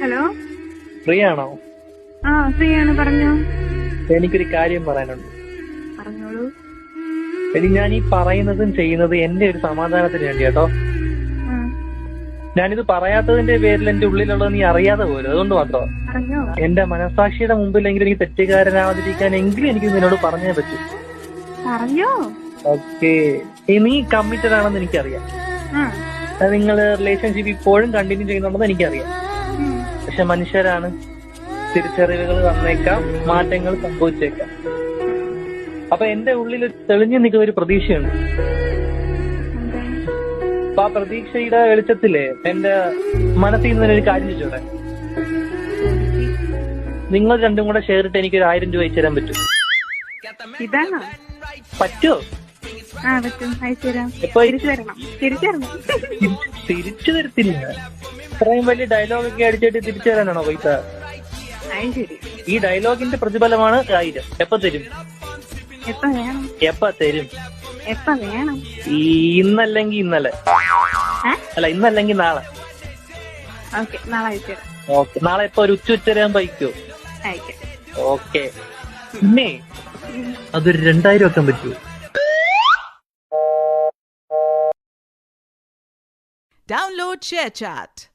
Hello, free ആണോ? ആ free ആണ്, പറഞ്ഞോ. എനിക്കൊരു കാര്യം പറയാനുണ്ട്. പറഞ്ഞോളൂ. എടി, ഞാൻ ഈ പറയുന്നതും ചെയ്യുന്നതും എന്റെ ഒരു സമാധാനത്തിന് വേണ്ടി കേട്ടോ. ആ, ഞാനിത് പറയാത്തതിന്റെ പേരിൽ എന്റെ ഉള്ളിലുള്ളത് നീ അറിയാതെ പോലും, അതുകൊണ്ട് മാത്രം. പറഞ്ഞോ. എന്റെ മനസാക്ഷിയുടെ മുമ്പിലെങ്കിലും എനിക്ക് തെറ്റുകാരനാവാതിരിക്കാൻ എങ്കിലും എനിക്ക് നിന്നോട് പറഞ്ഞേ പറ്റൂ. പറഞ്ഞോ. ഓക്കെ, നീ കമ്മിറ്റഡ് ആണെന്ന് എനിക്കറിയാം. ആ, നിങ്ങൾ റിലേഷൻഷിപ്പ് ഇപ്പോഴും കണ്ടിന്യൂ ചെയ്യുന്നുണ്ടെന്ന് എനിക്കറിയാം. ഉം. പക്ഷെ മനുഷ്യരാണ്, തിരിച്ചറിവുകൾ വന്നേക്കാം, മാറ്റങ്ങൾ സംഭവിച്ചേക്കാം. അപ്പൊ എന്റെ ഉള്ളിൽ തെളിഞ്ഞു നിൽക്കുന്ന ഒരു പ്രതീക്ഷയുണ്ട്. എന്താ? അപ്പൊ ആ പ്രതീക്ഷയുടെ വെളിച്ചത്തില് എന്റെ മനസ്സിൽ നിന്ന് ഒരു കാര്യം ചോദിച്ചോട്ടെ. നിങ്ങൾ രണ്ടും കൂടെ ഷെയർ ഇട്ട് എനിക്ക് 1000 രൂപ അയച്ചു തരാൻ പറ്റും? ഇതാണോ? പറ്റുമോ? ആ പറ്റും, അയച്ചു തരാം. എപ്പോ? തിരിച്ചു തരണം. തിരിച്ചു തരത്തില്ല. ഇത്രയും വലിയ ഡയലോഗ് ഒക്കെ അടിച്ചിട്ട് തിരിച്ചു തരാനാണോ പൈസ? അത് ശരി. ഈ ഡയലോഗിന്റെ പ്രതിഫലമാണ് 1000. എപ്പോ തരും? എപ്പ വേണം? എപ്പോ തരും? എപ്പ വേണം? ഇന്നല്ലെങ്കിൽ ഇന്നലെ, അല്ല ഇന്നല്ലെങ്കിൽ നാളെ. ഓക്കെ, നാളെ അയച്ചു തരാം. ഓക്കെ, നാളെ എപ്പോ? ഒരു ഉച്ചയാകുമ്പോ അയക്കോ? അയക്കാം. ഓക്കെ. പിന്നെ അതൊരു 2000 വെക്കാൻ പറ്റുമോ? Download ShareChat.